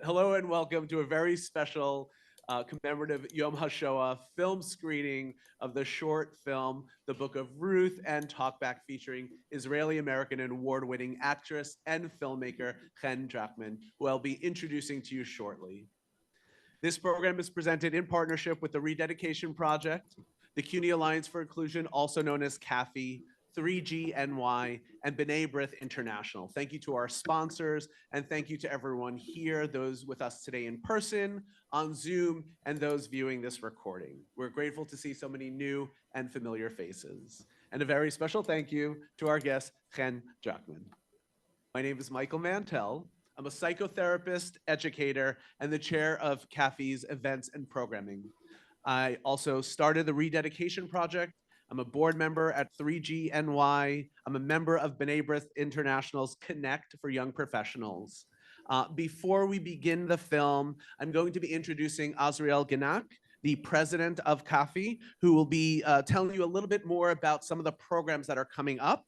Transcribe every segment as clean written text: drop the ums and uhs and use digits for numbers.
Hello and welcome to a very special commemorative Yom HaShoah film screening of the short film, The Book of Ruth, and Talkback featuring Israeli-American and award-winning actress and filmmaker Chen Drachman, who I'll be introducing to you shortly. This program is presented in partnership with the Rededication Project, the CUNY Alliance for Inclusion, also known as CAFI, 3GNY, and B'nai B'rith International. Thank you to our sponsors, and thank you to everyone here, those with us today in person, on Zoom, and those viewing this recording. We're grateful to see so many new and familiar faces. And a very special thank you to our guest, Chen Drachman. My name is Michael Mantell. I'm a psychotherapist, educator, and the chair of CAFI's events and programming. I also started the Rededication Project. I'm a board member at 3GNY. I'm a member of B'nai B'rith International's Connect for Young Professionals. Before we begin the film, I'm going to be introducing Azriel Genak, the president of CAFI, who will be telling you a little bit more about some of the programs that are coming up.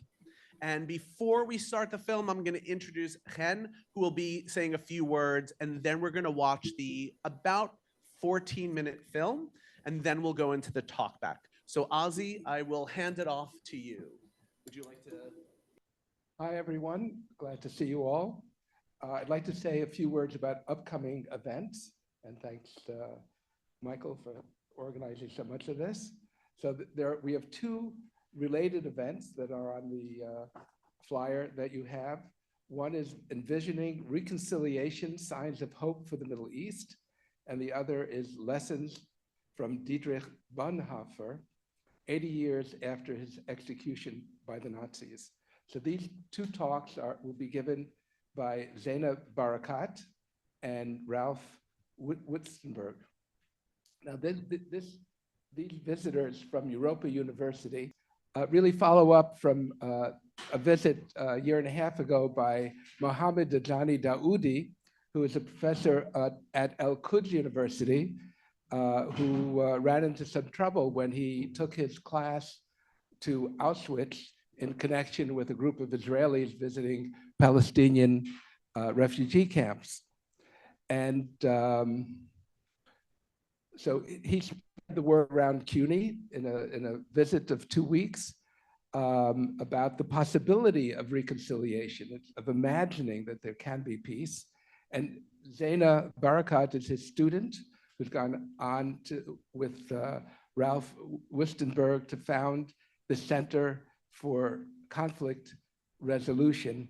And before we start the film, I'm going to introduce Chen, who will be saying a few words, and then we're going to watch the about 14-minute film, and then we'll go into the talkback. So Ozzy, I will hand it off to you. Would you like to? Hi, everyone. Glad to see you all. I'd like to say a few words about upcoming events, and thanks, Michael, for organizing so much of this. So we have two related events that are on the flyer that you have. One is Envisioning Reconciliation, Signs of Hope for the Middle East, and the other is Lessons from Dietrich Bonhoeffer, 80 years after his execution by the Nazis. So these two talks will be given by Zaina Barakat and Ralph Witzenberg. Now, these visitors from Europa University really follow up from a visit a year and a half ago by Mohammed Dajani Daoudi, who is a professor at Al-Quds University, who ran into some trouble when he took his class to Auschwitz in connection with a group of Israelis visiting Palestinian refugee camps. And so he spread the word around CUNY in a visit of 2 weeks about the possibility of reconciliation, of imagining that there can be peace. And Zaina Barakat is his student, who's gone on with Ralph Witzenberg to found the Center for Conflict Resolution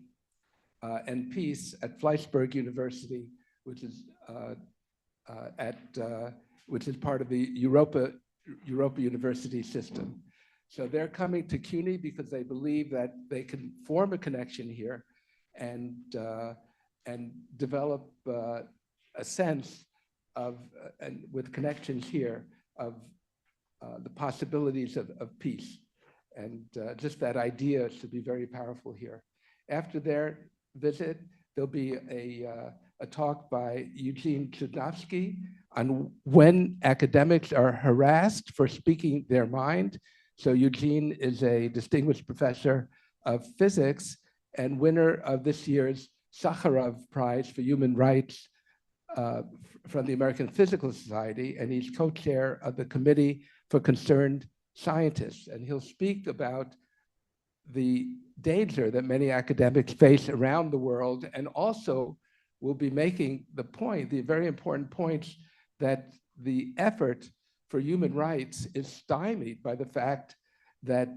and Peace at Fleisberg University, which is part of the Europa University system. So they're coming to CUNY because they believe that they can form a connection here and develop a sense of, and with connections here, of the possibilities of peace. And just that idea should be very powerful here. After their visit, there'll be a talk by Eugene Chudnovsky on when academics are harassed for speaking their mind. So Eugene is a distinguished professor of physics and winner of this year's Sakharov Prize for Human Rights from the American Physical Society, and he's co-chair of the Committee for Concerned Scientists. And he'll speak about the danger that many academics face around the world, and also will be making the point, the very important point, that the effort for human rights is stymied by the fact that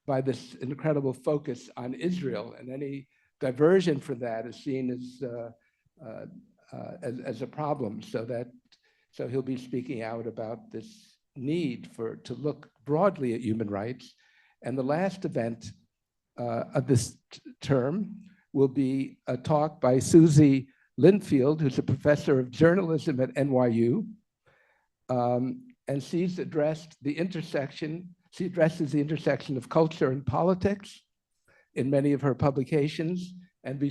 by this incredible focus on Israel, and any diversion from that is seen as a problem. So he'll be speaking out about this need to look broadly at human rights. And the last event of this term will be a talk by Susie Linfield, who's a professor of journalism at NYU. And she addresses the intersection of culture and politics in many of her publications. And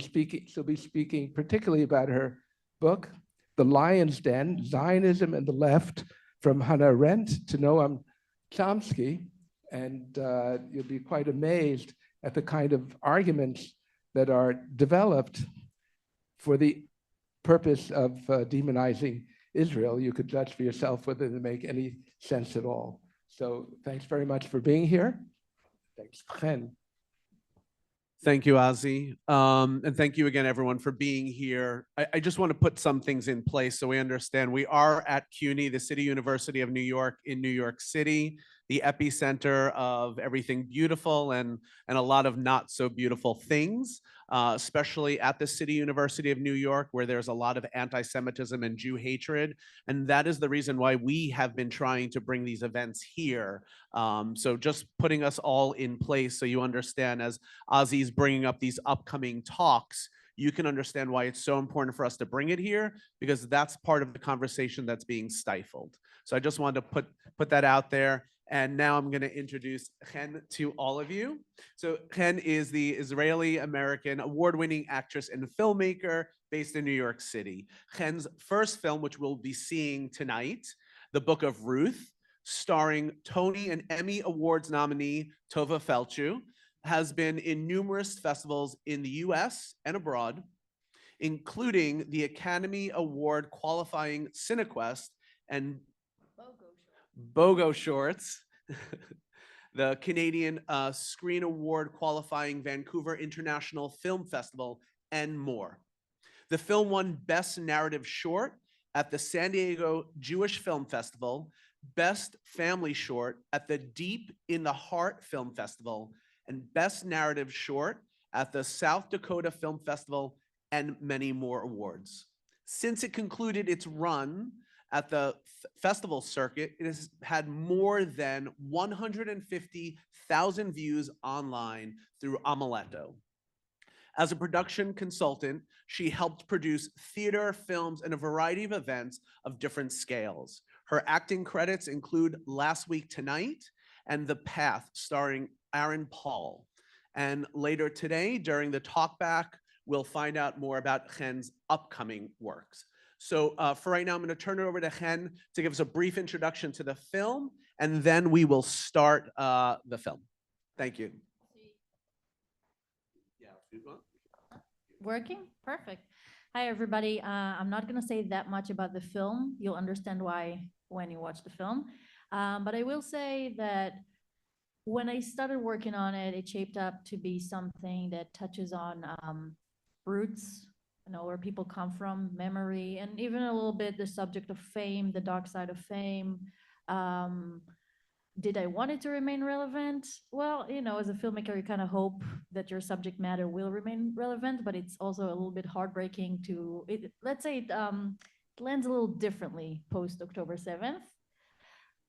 she'll be speaking particularly about her book, The Lion's Den, Zionism and the Left, from Hannah Arendt to Noam Chomsky. And you'll be quite amazed at the kind of arguments that are developed for the purpose of demonizing Israel, you could judge for yourself whether they make any sense at all. So thanks very much for being here. Thanks, Chen. Thank you, Ozzy. And thank you again, everyone, for being here. I just want to put some things in place so we understand. We are at CUNY, the City University of New York in New York City, the epicenter of everything beautiful and a lot of not so beautiful things, especially at the City University of New York, where there's a lot of anti-Semitism and Jew hatred. And that is the reason why we have been trying to bring these events here. So just putting us all in place so you understand, as Ozzy's bringing up these upcoming talks, you can understand why it's so important for us to bring it here, because that's part of the conversation that's being stifled. So I just wanted to put that out there. And now I'm going to introduce Chen to all of you. So Chen is the Israeli-American award-winning actress and filmmaker based in New York City. Chen's first film, which we'll be seeing tonight, The Book of Ruth, starring Tony and Emmy Awards nominee Tovah Feldshuh, has been in numerous festivals in the US and abroad, including the Academy Award qualifying Cinequest and BOGO Shorts, the Canadian Screen Award qualifying Vancouver International Film Festival, and more. The film won Best Narrative Short at the San Diego Jewish Film Festival, Best Family Short at the Deep in the Heart Film Festival, and Best Narrative Short at the South Dakota Film Festival, and many more awards. Since it concluded its run at the festival circuit, it has had more than 150,000 views online through Amuleto. As a production consultant, she helped produce theater, films, and a variety of events of different scales. Her acting credits include Last Week Tonight and The Path, starring Aaron Paul. And later today, during the Talkback, we'll find out more about Chen's upcoming works. So for right now, I'm going to turn it over to Chen to give us a brief introduction to the film, and then we will start the film. Thank you. Working? Perfect. Hi, everybody. I'm not going to say that much about the film. You'll understand why when you watch the film. But I will say that when I started working on it, it shaped up to be something that touches on roots, where people come from, memory, and even a little bit the subject of fame, the dark side of fame. Did I want it to remain relevant? Well, as a filmmaker, you kind of hope that your subject matter will remain relevant, but it's also a little bit heartbreaking to, let's say it lands a little differently post-October 7th.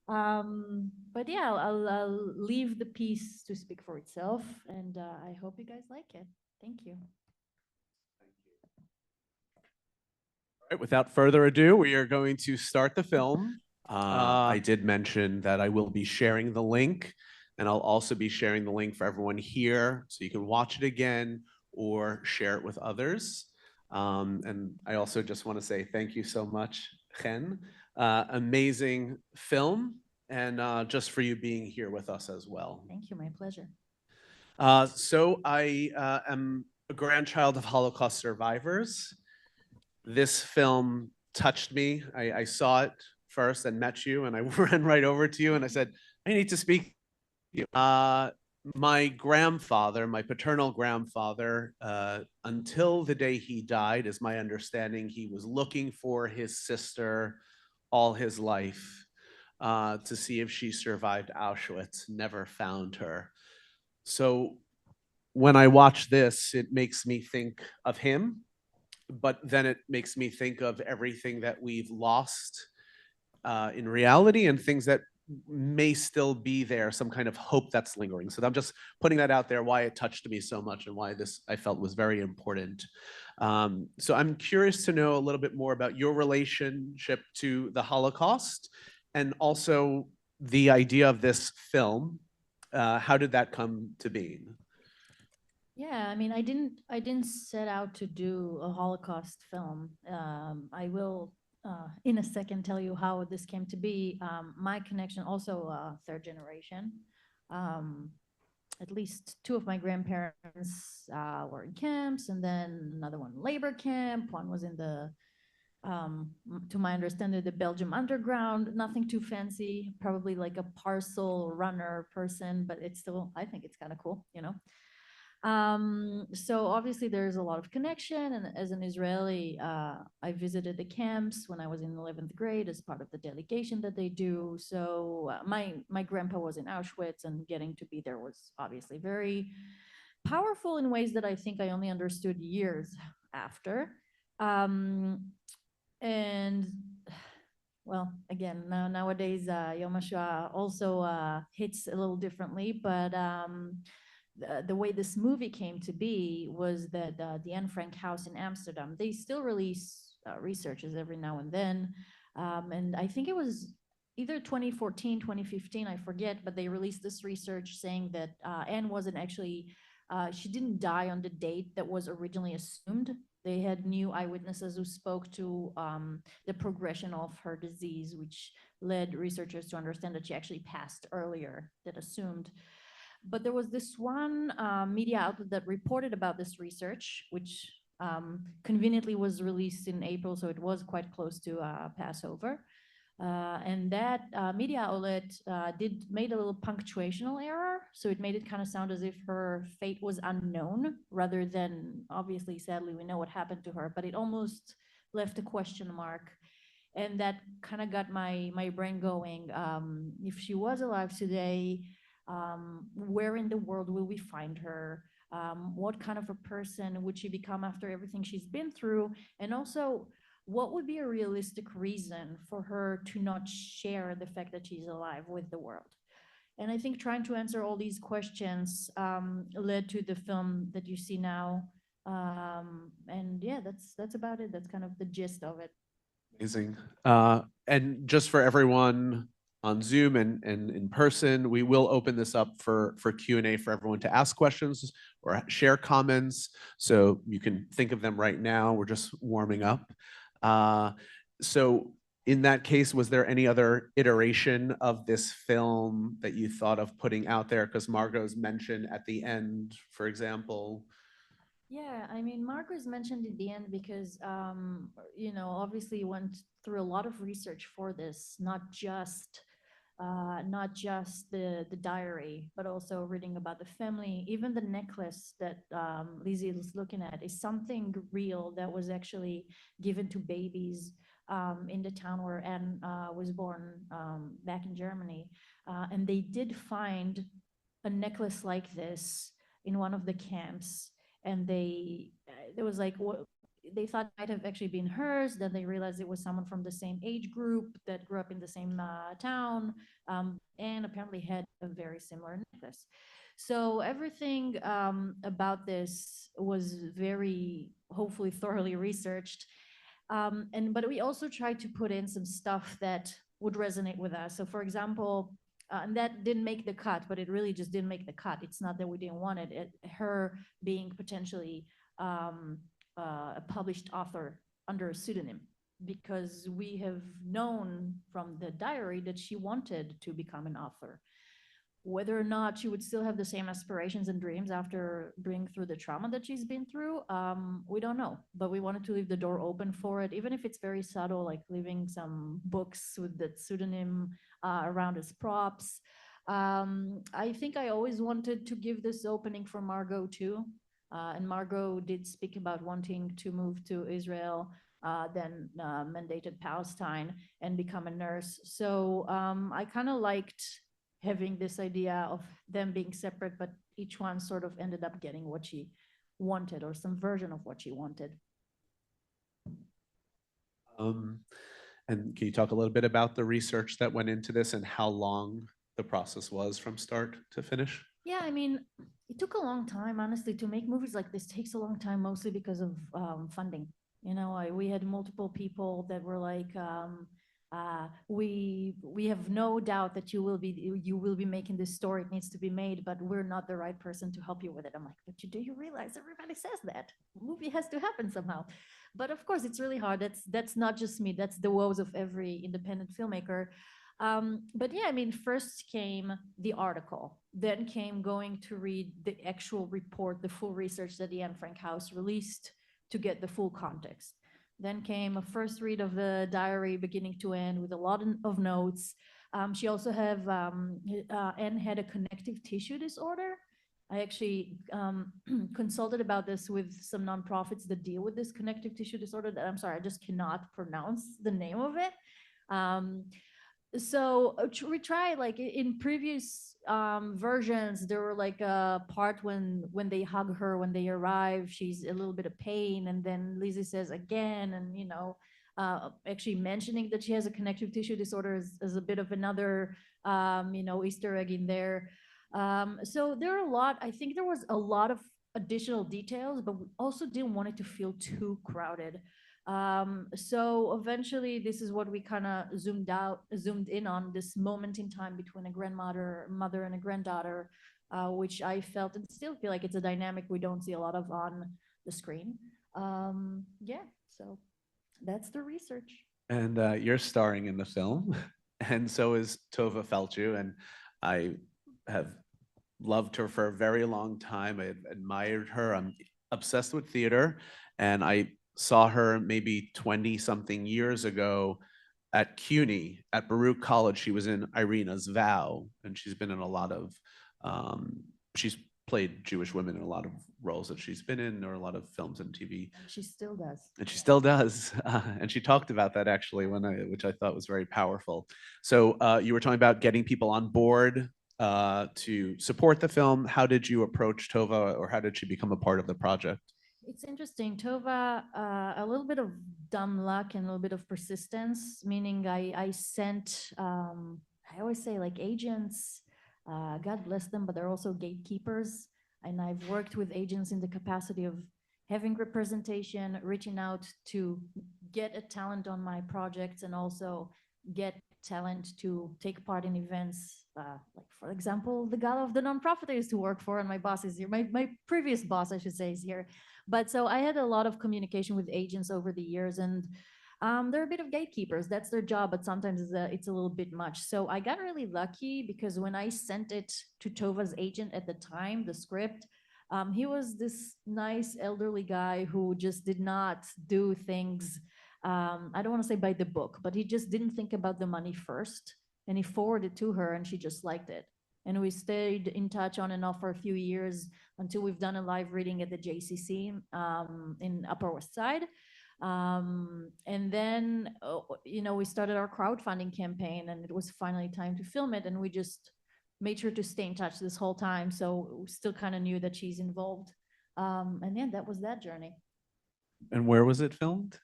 But yeah, I'll leave the piece to speak for itself, and I hope you guys like it. Thank you. All right, without further ado, we are going to start the film. I did mention that I will be sharing the link, and I'll also be sharing the link for everyone here so you can watch it again or share it with others. And I also just want to say thank you so much, Chen. Amazing film, and just for you being here with us as well. Thank you, my pleasure. So I am a grandchild of Holocaust survivors. This film touched me. I saw it first and met you, and I ran right over to you and I said, I need to speak to you. My grandfather, my paternal grandfather, until the day he died, is my understanding, he was looking for his sister all his life to see if she survived Auschwitz, never found her. So when I watch this, it makes me think of him, but then it makes me think of everything that we've lost in reality and things that may still be there, some kind of hope that's lingering. So I'm just putting that out there, why it touched me so much and why this I felt was very important. So I'm curious to know a little bit more about your relationship to the Holocaust and also the idea of this film. How did that come to be? Yeah, I mean, I didn't set out to do a Holocaust film. I will, in a second, tell you how this came to be. My connection, also third generation. at least two of my grandparents were in camps, and then another one labor camp. One was in the, to my understanding, the Belgium underground. Nothing too fancy, probably like a parcel runner person, but it's still, I think it's kind of cool, you know. So obviously there's a lot of connection, and as an Israeli, I visited the camps when I was in 11th grade as part of the delegation that they do. So my grandpa was in Auschwitz, and getting to be there was obviously very powerful in ways that I think I only understood years after. And well, again, nowadays Yom HaShoah also hits a little differently, but the way this movie came to be was that the Anne Frank House in Amsterdam, they still release researches every now and then. And I think it was either 2014, 2015, I forget, but they released this research saying that Anne wasn't actually, she didn't die on the date that was originally assumed. They had new eyewitnesses who spoke to the progression of her disease, which led researchers to understand that she actually passed earlier than assumed. But there was this one media outlet that reported about this research, which conveniently was released in April, so it was quite close to Passover. And that media outlet made a little punctuational error, so it made it kind of sound as if her fate was unknown, rather than, obviously, sadly, we know what happened to her, but it almost left a question mark. And that kind of got my brain going. If she was alive today, where in the world will we find her? What kind of a person would she become after everything she's been through? And also, what would be a realistic reason for her to not share the fact that she's alive with the world? And I think trying to answer all these questions led to the film that you see now. And yeah, that's about it. That's kind of the gist of it. Amazing. And just for everyone on Zoom and in person, we will open this up for Q&A for everyone to ask questions or share comments. So you can think of them right now. We're just warming up. So in that case, was there any other iteration of this film that you thought of putting out there? Because Margot's mentioned at the end, for example. Yeah, I mean, Marcos mentioned at the end because, you know, obviously went through a lot of research for this, not just the diary, but also reading about the family. Even the necklace that Lizzie is looking at is something real that was actually given to babies in the town where Anne was born back in Germany. And they did find a necklace like this in one of the camps. And there was like, what they thought might have actually been hers. Then they realized it was someone from the same age group that grew up in the same town, and apparently had a very similar necklace. So everything about this was very, hopefully, thoroughly researched. But we also tried to put in some stuff that would resonate with us. So for example, and that didn't make the cut, but it really just didn't make the cut. It's not that we didn't want it. Her being potentially a published author under a pseudonym, because we have known from the diary that she wanted to become an author. Whether or not she would still have the same aspirations and dreams after being through the trauma that she's been through, we don't know. But we wanted to leave the door open for it, even if it's very subtle, like leaving some books with that pseudonym around as props. I think I always wanted to give this opening for Margot too. And Margot did speak about wanting to move to Israel, then mandated Palestine and become a nurse. So I kind of liked having this idea of them being separate, but each one sort of ended up getting what she wanted, or some version of what she wanted. And can you talk a little bit about the research that went into this and how long the process was from start to finish? Yeah, I mean, it took a long time, honestly. To make movies like this takes a long time, mostly because of funding. You know, we had multiple people that were like, we have no doubt that you will be making this story. It needs to be made, but we're not the right person to help you with it. I'm like, but do you realize everybody says that movie has to happen somehow? But of course, it's really hard. That's not just me. That's the woes of every independent filmmaker. But yeah, I mean, first came the article, then came going to read the actual report, the full research that the Anne Frank House released to get the full context. Then came a first read of the diary beginning to end with a lot of notes. She also Anne had a connective tissue disorder. I actually consulted about this with some nonprofits that deal with this connective tissue disorder that I'm sorry, I just cannot pronounce the name of it. So we tried like in previous versions, there were like a part when they hug her when they arrive, she's a little bit of pain, and then Lizzie says again, and actually mentioning that she has a connective tissue disorder is a bit of another Easter egg in there. So there are a lot. I think there was a lot of additional details, but we also didn't want it to feel too crowded. So eventually this is what we kind of zoomed in on, this moment in time between a mother and a granddaughter, which I felt and still feel like it's a dynamic we don't see a lot of on the screen. Yeah, so that's the research. And you're starring in the film, and so is Tovah Feldshuh, and I have loved her for a very long time. I admired her. I'm obsessed with theater, and I saw her maybe 20 something years ago at CUNY at Baruch College. She was in Irina's Vow, and she's been in a lot of, she's played Jewish women in a lot of roles that she's been in, or a lot of films and TV. She still does. And she still does. And she talked about that actually which I thought was very powerful. So you were talking about getting people on board to support the film. How did you approach Tovah, or how did she become a part of the project? It's interesting. Tovah, a little bit of dumb luck and a little bit of persistence, meaning I sent, I always say like agents, God bless them, but they're also gatekeepers. And I've worked with agents in the capacity of having representation, reaching out to get a talent on my projects, and also get talent to take part in events. Like, for example, the gala of the nonprofit I used to work for, and my boss is here, my previous boss, I should say, is here. But so I had a lot of communication with agents over the years, and they're a bit of gatekeepers. That's their job, but sometimes it's a little bit much. So I got really lucky because when I sent it to Tovah's agent at the time, the script, he was this nice elderly guy who just did not do things, I don't want to say by the book, but he just didn't think about the money first. And he forwarded it to her, and she just liked it. And we stayed in touch on and off for a few years until we've done a live reading at the JCC in Upper West Side. And then, we started our crowdfunding campaign, and it was finally time to film it. And we just made sure to stay in touch this whole time. So we still kind of knew that she's involved. And yeah, that was that journey. And where was it filmed?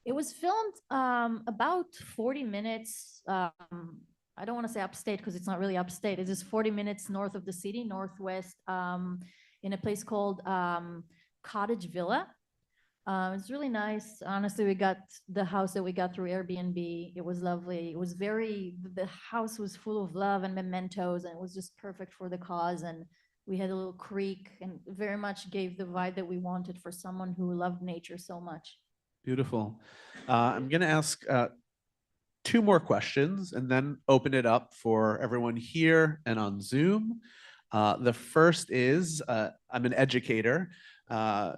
It was filmed about 40 minutes. I don't want to say upstate because it's not really upstate. It's just 40 minutes north of the city, northwest, in a place called Cottage Villa. It's really nice. Honestly, we got the house that we got through Airbnb. It was lovely. It was the house was full of love and mementos, and it was just perfect for the cause. And we had a little creek, and very much gave the vibe that we wanted for someone who loved nature so much. Beautiful. I'm going to ask two more questions and then open it up for everyone here and on Zoom. The first is, I'm an educator,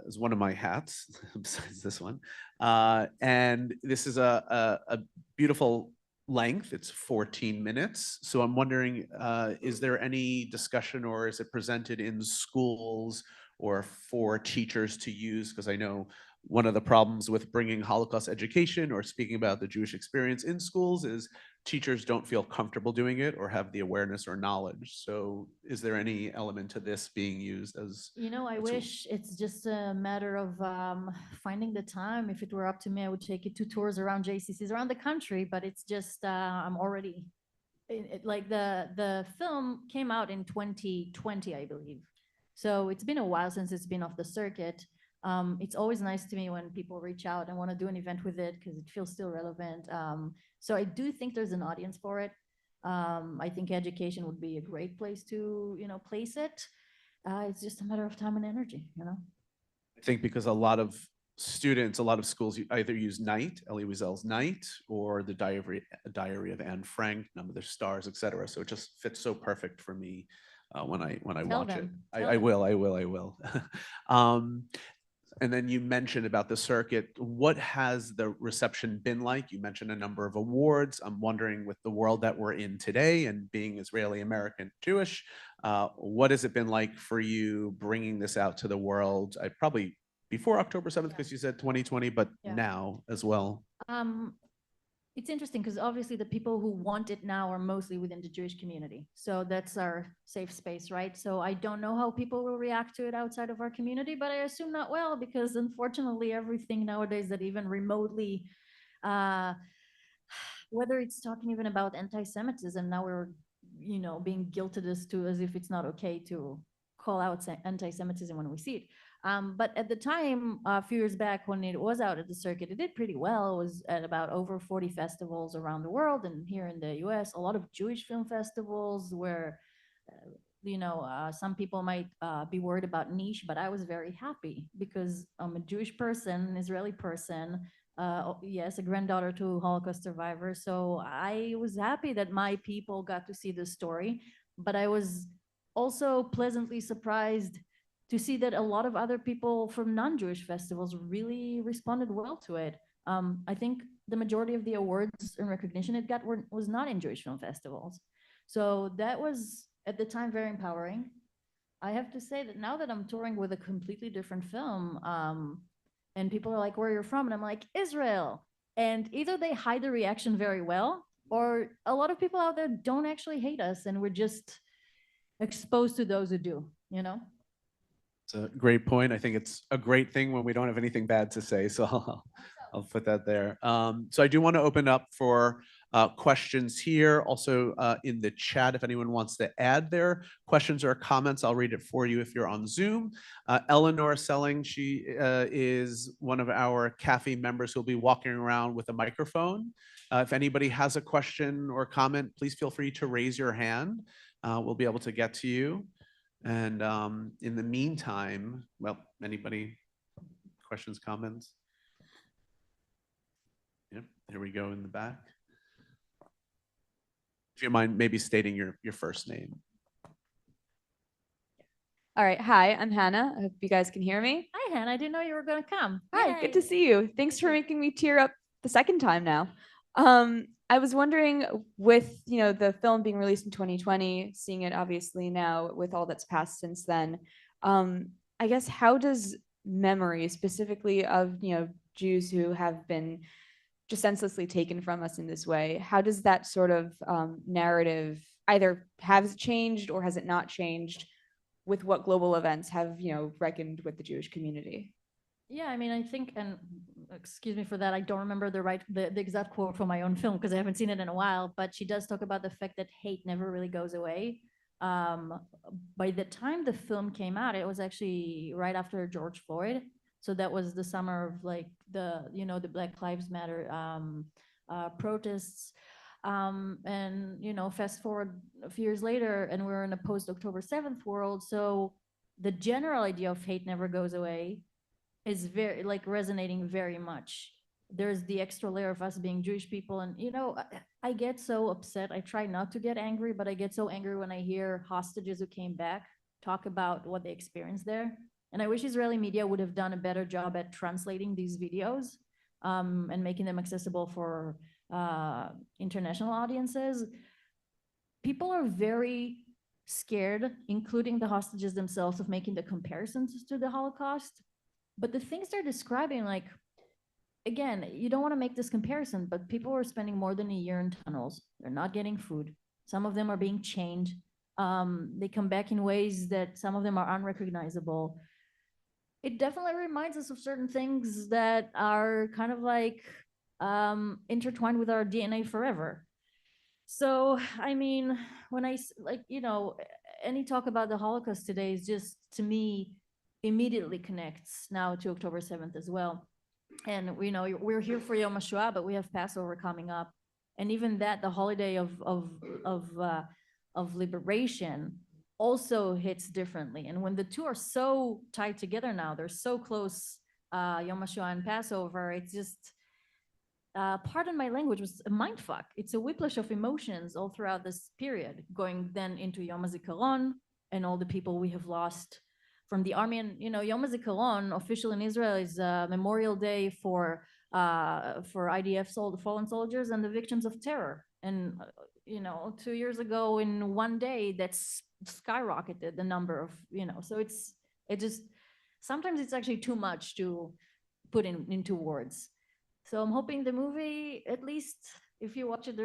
is one of my hats, besides this one. And this is a beautiful length. It's 14 minutes. So I'm wondering, is there any discussion, or is it presented in schools or for teachers to use? Because I know one of the problems with bringing Holocaust education or speaking about the Jewish experience in schools is teachers don't feel comfortable doing it or have the awareness or knowledge. So is there any element to this being used as I wish it's just a matter of finding the time. If it were up to me, I would take it 2 tours around JCCs around the country, but it's just I'm already like the film came out in 2020, I believe. So it's been a while since it's been off the circuit. It's always nice to me when people reach out and want to do an event with it because it feels still relevant. So I do think there's an audience for it. I think education would be a great place to, place it. It's just a matter of time and energy. I think because a lot of students, a lot of schools either use Night, Elie Wiesel's Night, or the Diary of Anne Frank, None of the Stars, etc. So it just fits so perfect for me when I Tell watch it. them. I Tell them. will. um, and then you mentioned about the circuit. What has the reception been like? You mentioned a number of awards. I'm wondering, with the world that we're in today and being Israeli American Jewish, what has it been like for you bringing this out to the world? I probably before October 7th, because you said 2020, but Yeah. now as well. It's interesting because obviously the people who want it now are mostly within the Jewish community. So that's our safe space, right? So I don't know how people will react to it outside of our community, but I assume not well, because unfortunately everything nowadays that even remotely, whether it's talking even about anti-Semitism, now we're, being guilted as if it's not okay to call out anti-Semitism when we see it. But at the time, a few years back when it was out at the circuit, it did pretty well. It was at about over 40 festivals around the world, and here in the US, a lot of Jewish film festivals where, some people might be worried about niche, but I was very happy because I'm a Jewish person, an Israeli person, yes, a granddaughter to Holocaust survivors. So I was happy that my people got to see this story, but I was also pleasantly surprised to see that a lot of other people from non-Jewish festivals really responded well to it. I think the majority of the awards and recognition it got was not in Jewish film festivals. So that was, at the time, very empowering. I have to say that now that I'm touring with a completely different film, and people are like, where you're from? And I'm like, Israel. And either they hide the reaction very well, or a lot of people out there don't actually hate us, and we're just exposed to those who do, It's a great point. I think it's a great thing when we don't have anything bad to say. So I'll put that there. So I do want to open up for questions here. Also in the chat, if anyone wants to add their questions or comments, I'll read it for you if you're on Zoom. Eleanor Selling, she is one of our CAFE members who'll be walking around with a microphone. If anybody has a question or comment, please feel free to raise your hand. We'll be able to get to you. And in the meantime, well, anybody, questions, comments? Yep, here we go in the back. If you mind maybe stating your first name. All right. Hi, I'm Hannah. I hope you guys can hear me. Hi, Hannah. I didn't know you were going to come. Hi, Yay. good to see you. Thanks for making me tear up the second time now. I was wondering, with the film being released in 2020, seeing it obviously now with all that's passed since then, I guess how does memory, specifically of Jews who have been just senselessly taken from us in this way, how does that sort of narrative either has changed or has it not changed with what global events have reckoned with the Jewish community? Yeah, I mean, I think, and excuse me for that, I don't remember the exact quote from my own film because I haven't seen it in a while, but she does talk about the fact that hate never really goes away. By the time the film came out, it was actually right after George Floyd. So that was the summer of like the Black Lives Matter protests. And fast forward a few years later and we're in a post-October 7th world. So the general idea of hate never goes away is very resonating very much. There's the extra layer of us being Jewish people. And, I get so upset. I try not to get angry, but I get so angry when I hear hostages who came back talk about what they experienced there. And I wish Israeli media would have done a better job at translating these videos and making them accessible for international audiences. People are very scared, including the hostages themselves, of making the comparisons to the Holocaust. But the things they're describing, again, you don't want to make this comparison, but people are spending more than a year in tunnels. They're not getting food. Some of them are being chained. They come back in ways that some of them are unrecognizable. It definitely reminds us of certain things that are kind of intertwined with our DNA forever. So, I mean, when I any talk about the Holocaust today is just, to me, immediately connects now to October 7th as well. And we're here for Yom HaShoah, but we have Passover coming up, and even that, the holiday of liberation, also hits differently. And when the two are so tied together now, they're so close Yom HaShoah and Passover, it's just, pardon my language, was a mindfuck. It's a whiplash of emotions all throughout this period, going then into Yom HaZikaron and all the people we have lost from the army. And, Yom HaZikaron, official in Israel, is a Memorial Day for IDF fallen soldiers and the victims of terror. And, 2 years ago in one day, that's skyrocketed the number of, so it just, sometimes it's actually too much to put into words. So I'm hoping the movie, at least if you watch it,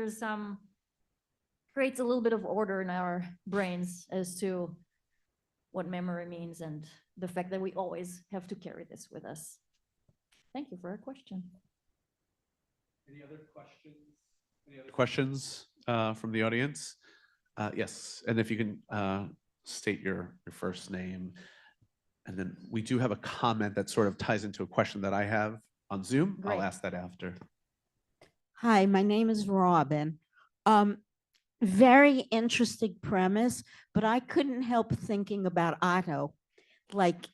creates a little bit of order in our brains as to what memory means and the fact that we always have to carry this with us. Thank you for your question. Any other questions? Any other questions from the audience? Yes, and if you can state your first name. And then we do have a comment that sort of ties into a question that I have on Zoom. Great. I'll ask that after. Hi, my name is Robin. Very interesting premise, but I couldn't help thinking about Otto. Like,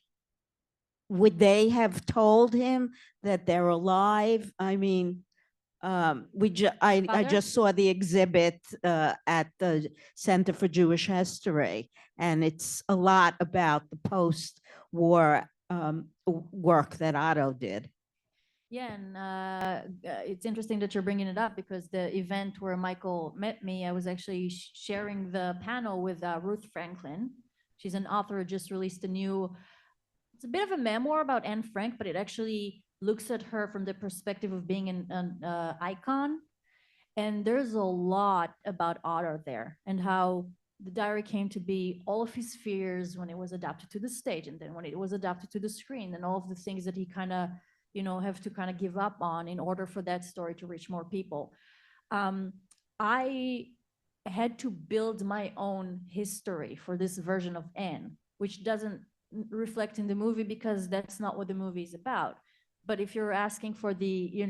would they have told him that they're alive? I mean, I Father? just saw the exhibit at the Center for Jewish History, and it's a lot about the post-war work that Otto did. Yeah, and it's interesting that you're bringing it up because the event where Michael met me, I was actually sharing the panel with Ruth Franklin. She's an author who just released it's a bit of a memoir about Anne Frank, but it actually looks at her from the perspective of being an icon. And there's a lot about Otto there and how the diary came to be, all of his fears when it was adapted to the stage, and then when it was adapted to the screen, and all of the things that he kind of have to kind of give up on in order for that story to reach more people. I had to build my own history for this version of Anne, which doesn't reflect in the movie because that's not what the movie is about. But if you're asking for the,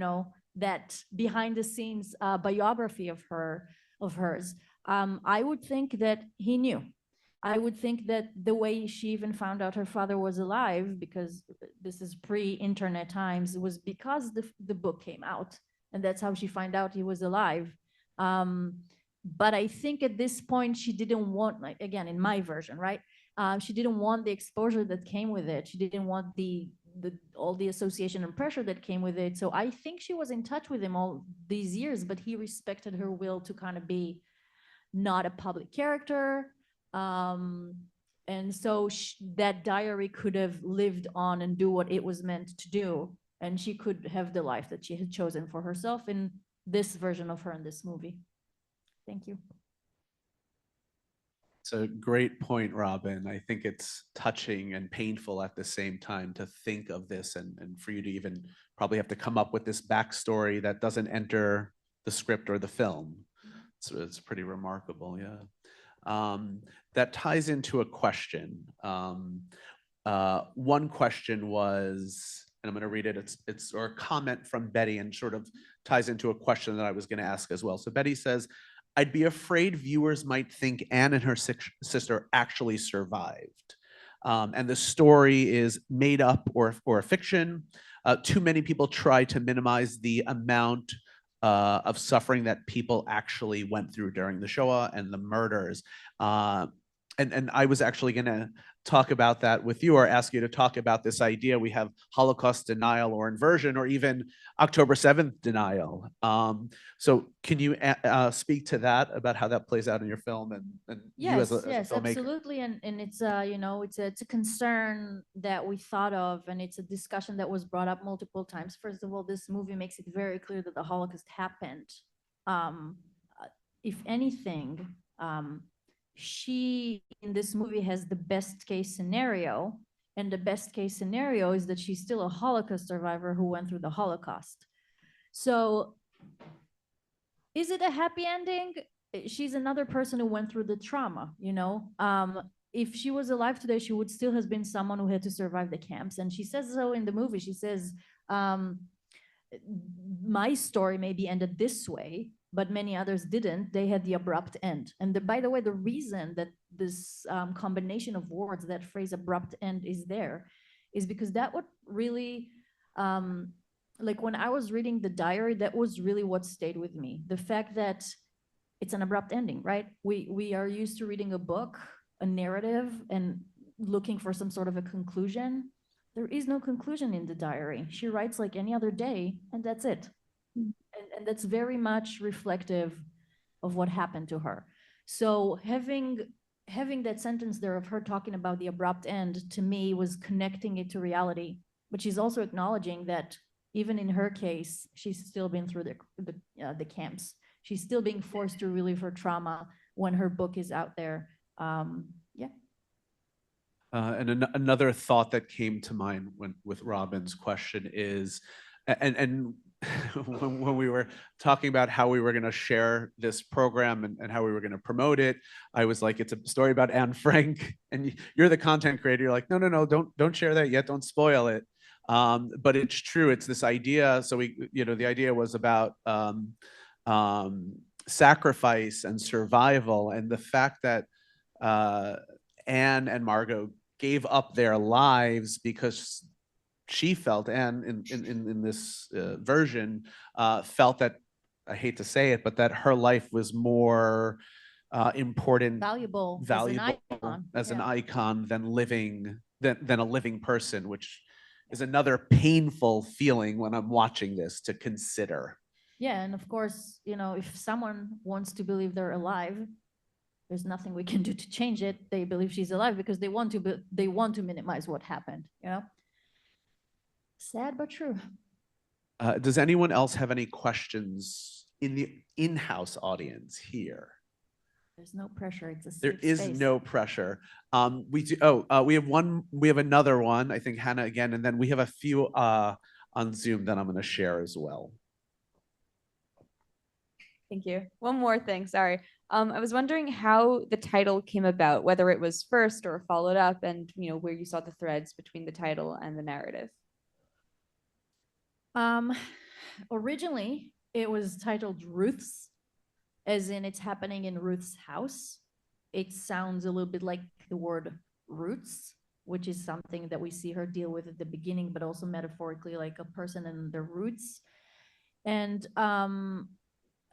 that behind the scenes biography of hers, I would think that he knew. I would think that the way she even found out her father was alive, because this is pre-internet times, was because the book came out, and that's how she found out he was alive. But I think at this point she didn't want, like, again, in my version, right? She didn't want the exposure that came with it. She didn't want all the association and pressure that came with it. So I think she was in touch with him all these years, but he respected her will to kind of be not a public character. And so that diary could have lived on and do what it was meant to do. And she could have the life that she had chosen for herself in this version of her in this movie. Thank you. It's a great point, Robin. I think it's touching and painful at the same time to think of this and for you to even probably have to come up with this backstory that doesn't enter the script or the film. So it's pretty remarkable, yeah. That ties into a question. One question was, and I'm going to read it, it's or a comment from Betty, and sort of ties into a question that I was going to ask as well. So Betty says, I'd be afraid viewers might think Anne and her sister actually survived. And the story is made up or a fiction. Too many people try to minimize the amount of suffering that people actually went through during the Shoah and the murders. And I was actually going to talk about that with you, or ask you to talk about this idea. We have Holocaust denial or inversion, or even October 7th denial. So can you speak to that, about how that plays out in your film and yes, you as a filmmaker? Absolutely. And it's it's a concern that we thought of, and it's a discussion that was brought up multiple times. First of all, this movie makes it very clear that the Holocaust happened. If anything, she in this movie has the best case scenario, and the best case scenario is that she's still a Holocaust survivor who went through the Holocaust. So is it a happy ending? She's another person who went through the trauma, if she was alive today, she would still have been someone who had to survive the camps. And she says so in the movie. She says, my story maybe ended this way, but many others didn't. They had the abrupt end. And by the way, the reason that this combination of words, that phrase abrupt end, is there is because that would really like when I was reading the diary, that was really what stayed with me. The fact that it's an abrupt ending, right? We are used to reading a book, a narrative, and looking for some sort of a conclusion. There is no conclusion in the diary. She writes like any other day, and that's it. And that's very much reflective of what happened to her. So having that sentence there of her talking about the abrupt end, to me, was connecting it to reality. But she's also acknowledging that even in her case, she's still been through the camps. She's still being forced to relive her trauma when her book is out there. Yeah. And another thought that came to mind with Robin's question is, and when we were talking about how we were going to share this program and how we were going to promote it, I was like, it's a story about Anne Frank, and you're the content creator. You're like, no, don't share that yet. Don't spoil it. But it's true. It's this idea. So the idea was about sacrifice and survival, and the fact that Anne and Margot gave up their lives because she felt, Anne in this version, felt that, I hate to say it, but that her life was more important, Valuable as an icon than a living person, which is another painful feeling when I'm watching this to consider. Yeah, and of course, if someone wants to believe they're alive, there's nothing we can do to change it. They believe she's alive because they want to minimize what happened. Sad but true. Does anyone else have any questions in the in-house audience here? There's no pressure. It's a safe There is space. no pressure. We have another one, I think, Hannah again, and then we have a few on Zoom that I'm going to share as well. Thank you. One more thing, sorry. I was wondering how the title came about, whether it was first or followed up, and where you saw the threads between the title and the narrative. Originally, it was titled Ruth's, as in it's happening in Ruth's house. It sounds a little bit like the word roots, which is something that we see her deal with at the beginning, but also metaphorically like a person and their roots. And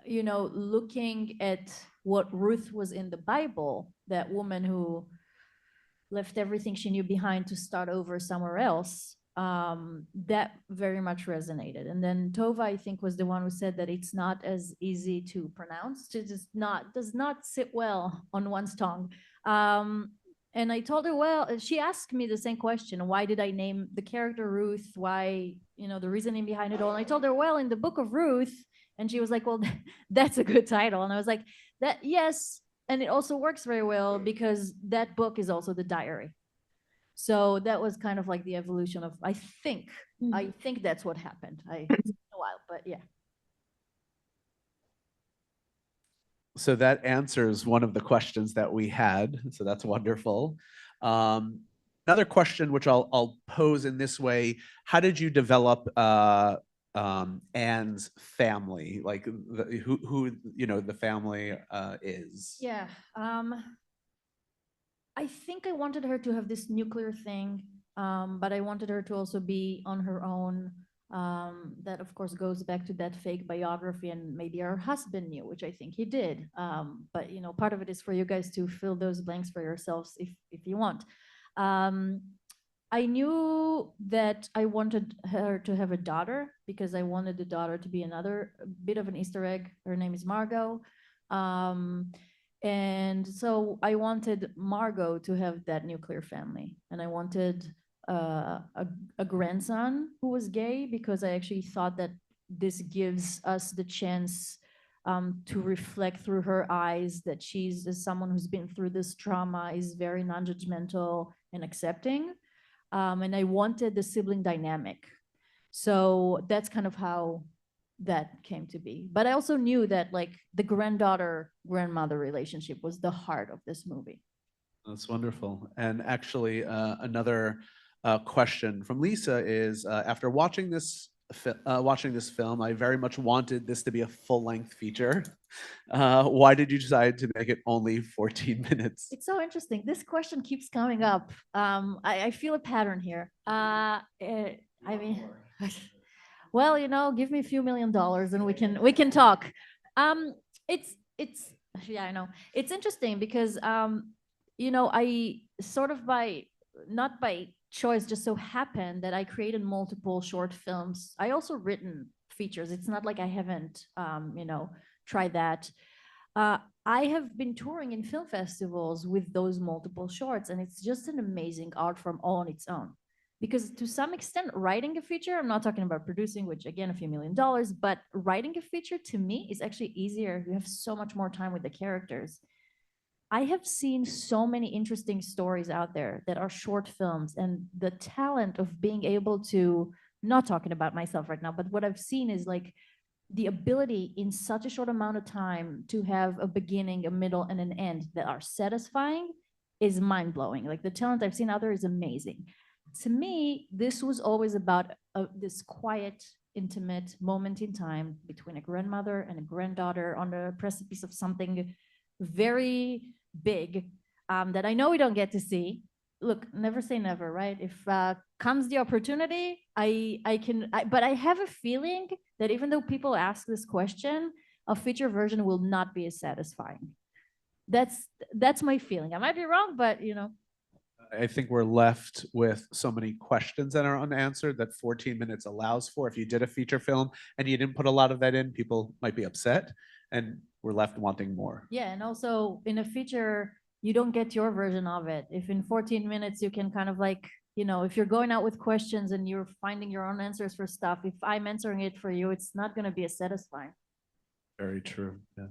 looking at what Ruth was in the Bible, that woman who left everything she knew behind to start over somewhere else, that very much resonated. And then Tovah, I think, was the one who said that it's not as easy to pronounce, does not sit well on one's tongue. And I told her, well, she asked me the same question. Why did I name the character Ruth? Why, the reasoning behind it all. And I told her, well, in the Book of Ruth. And she was like, well, that's a good title. And I was like, yes. And it also works very well because that book is also the diary. So that was kind of like the evolution of, I think that's what happened. It's been a while, but yeah. So that answers one of the questions that we had. So that's wonderful. Another question, which I'll pose in this way: how did you develop Anne's family? Like who the family is? Yeah. I think I wanted her to have this nuclear thing, but I wanted her to also be on her own. That of course goes back to that fake biography, and maybe her husband knew, which I think he did. But part of it is for you guys to fill those blanks for yourselves if you want. I knew that I wanted her to have a daughter because I wanted the daughter to be another bit of an Easter egg. Her name is Margot. And so I wanted Margot to have that nuclear family. And I wanted a grandson who was gay because I actually thought that this gives us the chance to reflect through her eyes that she's someone who's been through this trauma, is very non-judgmental and accepting. And I wanted the sibling dynamic. So that's kind of how that came to be. But I also knew that like the granddaughter-grandmother relationship was the heart of this movie. That's wonderful. And actually, another question from Lisa is, after watching this film, I very much wanted this to be a full-length feature. Why did you decide to make it only 14 minutes? It's so interesting. This question keeps coming up. I feel a pattern here. I mean, Well, give me a few $1 million and we can talk. It's yeah, I know. It's interesting because I sort of not by choice, just so happened that I created multiple short films. I also written features. It's not like I haven't tried that. I have been touring in film festivals with those multiple shorts, and it's just an amazing art form all on its own. Because to some extent, writing a feature, I'm not talking about producing, which again, a few $1 million, but writing a feature to me is actually easier. You have so much more time with the characters. I have seen so many interesting stories out there that are short films, and the talent of being able to, not talking about myself right now, but what I've seen is like the ability in such a short amount of time to have a beginning, a middle, and an end that are satisfying is mind-blowing. Like the talent I've seen out there is amazing. To me, this was always about this quiet, intimate moment in time between a grandmother and a granddaughter on the precipice of something very big that I know we don't get to see. Look, never say never, right? If comes the opportunity, I can, but I have a feeling that even though people ask this question, a feature version will not be as satisfying. That's my feeling. I might be wrong, but I think we're left with so many questions that are unanswered that 14 minutes allows for. If you did a feature film and you didn't put a lot of that in, people might be upset, and we're left wanting more. Yeah, and also in a feature, you don't get your version of it. If in 14 minutes you can kind of like, if you're going out with questions and you're finding your own answers for stuff, if I'm answering it for you, it's not going to be as satisfying. Very true. Yeah.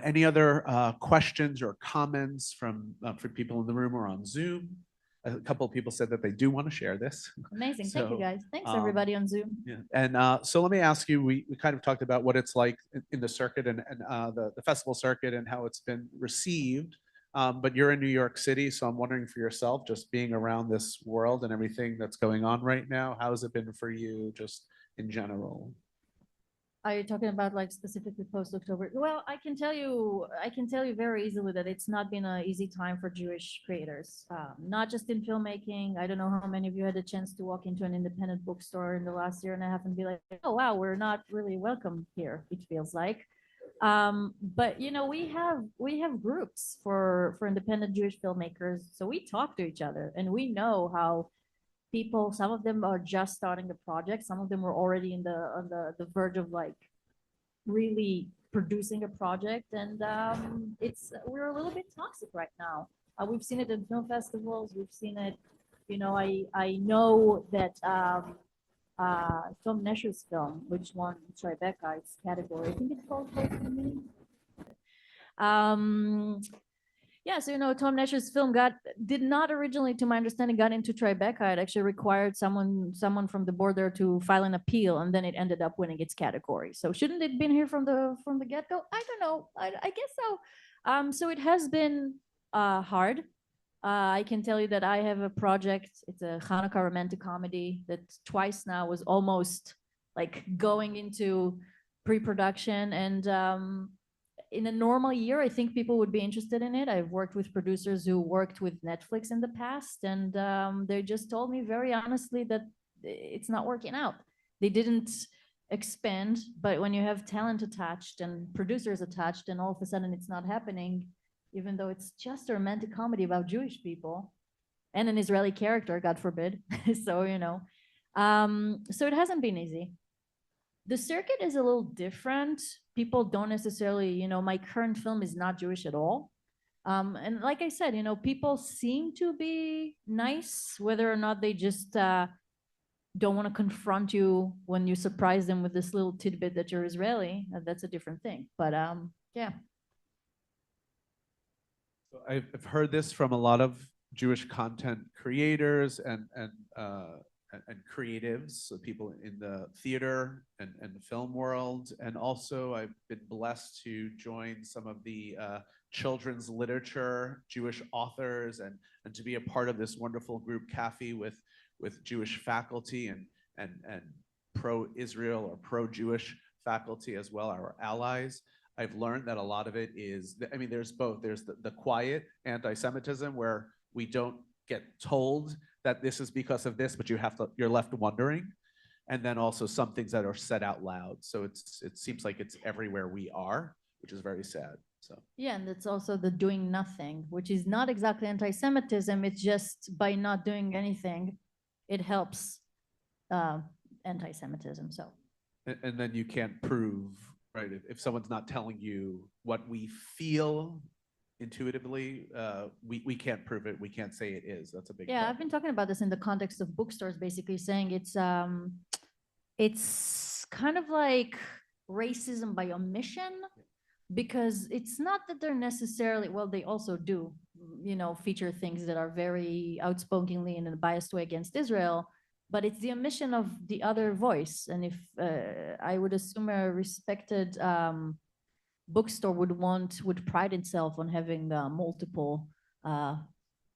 Any other questions or comments from for people in the room or on Zoom? A couple of people said that they do want to share this. Amazing. Thank you, So, guys. Thanks, everybody on Zoom. Yeah. And so let me ask you, we kind of talked about what it's like in the circuit and the festival circuit and how it's been received. But you're in New York City, so I'm wondering for yourself, just being around this world and everything that's going on right now, how has it been for you just in general? Are you talking about like specifically post-October? Well, I can tell you very easily that it's not been an easy time for Jewish creators, not just in filmmaking. I don't know how many of you had a chance to walk into an independent bookstore in the last year and a half and be like, oh, wow, we're not really welcome here, it feels like. But we have groups for independent Jewish filmmakers. So we talk to each other and we know how people, some of them are just starting the project, some of them were already on the verge of like really producing a project, and we're a little bit toxic right now. We've seen it in film festivals, we've seen it, I know that Tom Nesher's film, which won Tribeca's category, I think it's called post-Holocaust. Yeah, so Tom Nesher's film did not originally, to my understanding, got into Tribeca. It actually required someone from the board there to file an appeal, and then it ended up winning its category. So shouldn't it have been here from the get-go? I don't know. I guess so. So it has been hard. I can tell you that I have a project. It's a Hanukkah romantic comedy that twice now was almost like going into pre-production, and in a normal year, I think people would be interested in it. I've worked with producers who worked with Netflix in the past, and they just told me very honestly that it's not working out. They didn't expand, but when you have talent attached and producers attached, and all of a sudden it's not happening, even though it's just a romantic comedy about Jewish people and an Israeli character, God forbid. So, so it hasn't been easy. The circuit is a little different. People don't necessarily, my current film is not Jewish at all. And like I said, people seem to be nice, whether or not they just don't want to confront you when you surprise them with this little tidbit that you're Israeli. That's a different thing. But yeah. So I've heard this from a lot of Jewish content creators and creatives, so people in the theater and the film world. And also I've been blessed to join some of the children's literature, Jewish authors, and to be a part of this wonderful group, CAFE, with Jewish faculty and pro-Israel or pro-Jewish faculty as well, our allies. I've learned that a lot of it is, there's both. There's the quiet anti-Semitism where we don't get told that this is because of this, but you're left wondering. and then also some things that are said out loud. So it seems like it's everywhere we are, which is very sad. So Yeah, and it's also the doing nothing, which is not exactly anti-Semitism. It's just by not doing anything, it helps anti-Semitism. So. and then you can't prove, right? If someone's not telling you what we feel intuitively, we can't prove it. We can't say it is. That's a big Yeah, problem. I've been talking about this in the context of bookstores, basically saying it's kind of like racism by omission, because it's not that they're necessarily, well, they also do, feature things that are very outspokenly in a biased way against Israel, but it's the omission of the other voice. And if I would assume a respected bookstore would pride itself on having multiple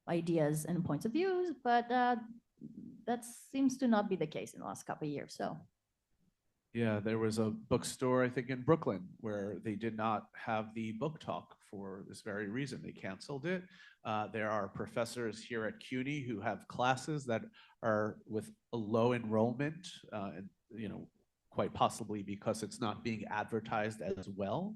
ideas and points of views, but that seems to not be the case in the last couple of years. So. Yeah, there was a bookstore, I think, in Brooklyn where they did not have the book talk for this very reason. They canceled it. There are professors here at CUNY who have classes that are with a low enrollment, and quite possibly because it's not being advertised as well.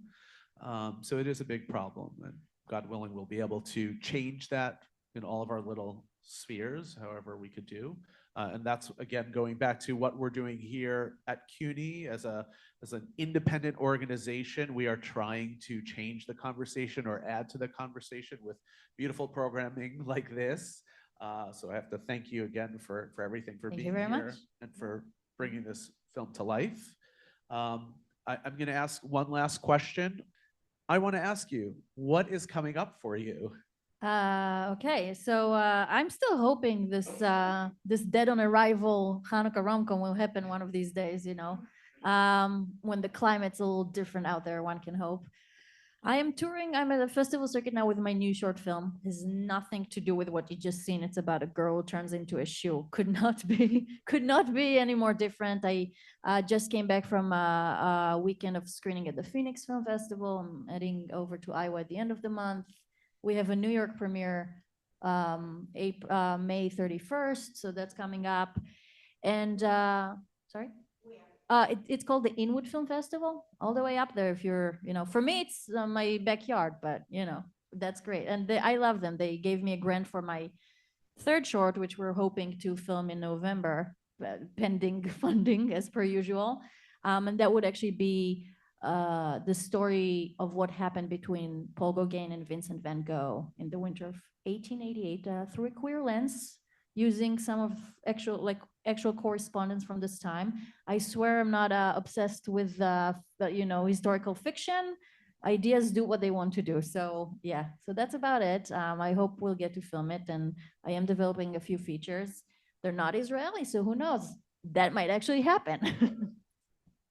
So it is a big problem, and God willing, we'll be able to change that in all of our little spheres, however we could do. And that's, again, going back to what we're doing here at CUNY as an independent organization. We are trying to change the conversation or add to the conversation with beautiful programming like this. So I have to thank you again for everything, for being here and for bringing this film to life. I'm going to ask one last question. I want to ask you, what is coming up for you? Okay, so I'm still hoping this Dead on Arrival Hanukkah rom-com will happen one of these days, when the climate's a little different out there, one can hope. I am touring, I'm at a festival circuit now with my new short film. It has nothing to do with what you just seen. It's about a girl who turns into a shoe. Could not be any more different. I just came back from a weekend of screening at the Phoenix Film Festival. I'm heading over to Iowa at the end of the month. We have a New York premiere May 31st, so that's coming up. And sorry? It's called the Inwood Film Festival, all the way up there. If you're, for me, it's my backyard, but that's great. And I love them. They gave me a grant for my third short, which we're hoping to film in November, pending funding as per usual. And that would actually be the story of what happened between Paul Gauguin and Vincent van Gogh in the winter of 1888 through a queer lens, using some of actual correspondence from this time. I swear I'm not obsessed with historical fiction. Ideas do what they want to do. So yeah, so that's about it. I hope we'll get to film it, and I am developing a few features. They're not Israeli, so who knows? That might actually happen.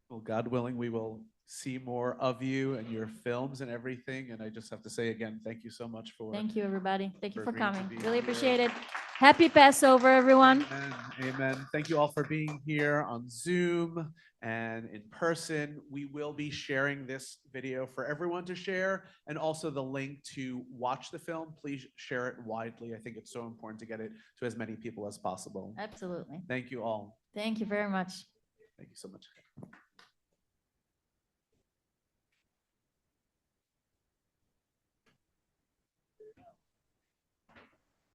Well, God willing, we will see more of you and your films and everything. And I just have to say again, thank you so much for. Thank you, everybody. Thank you for agreeing to coming. be Really here. appreciate it. Happy Passover, everyone. Amen. Amen. Thank you all for being here on Zoom and in person. We will be sharing this video for everyone to share, and also the link to watch the film. Please share it widely. I think it's so important to get it to as many people as possible. Absolutely. Thank you all. Thank you very much. Thank you so much.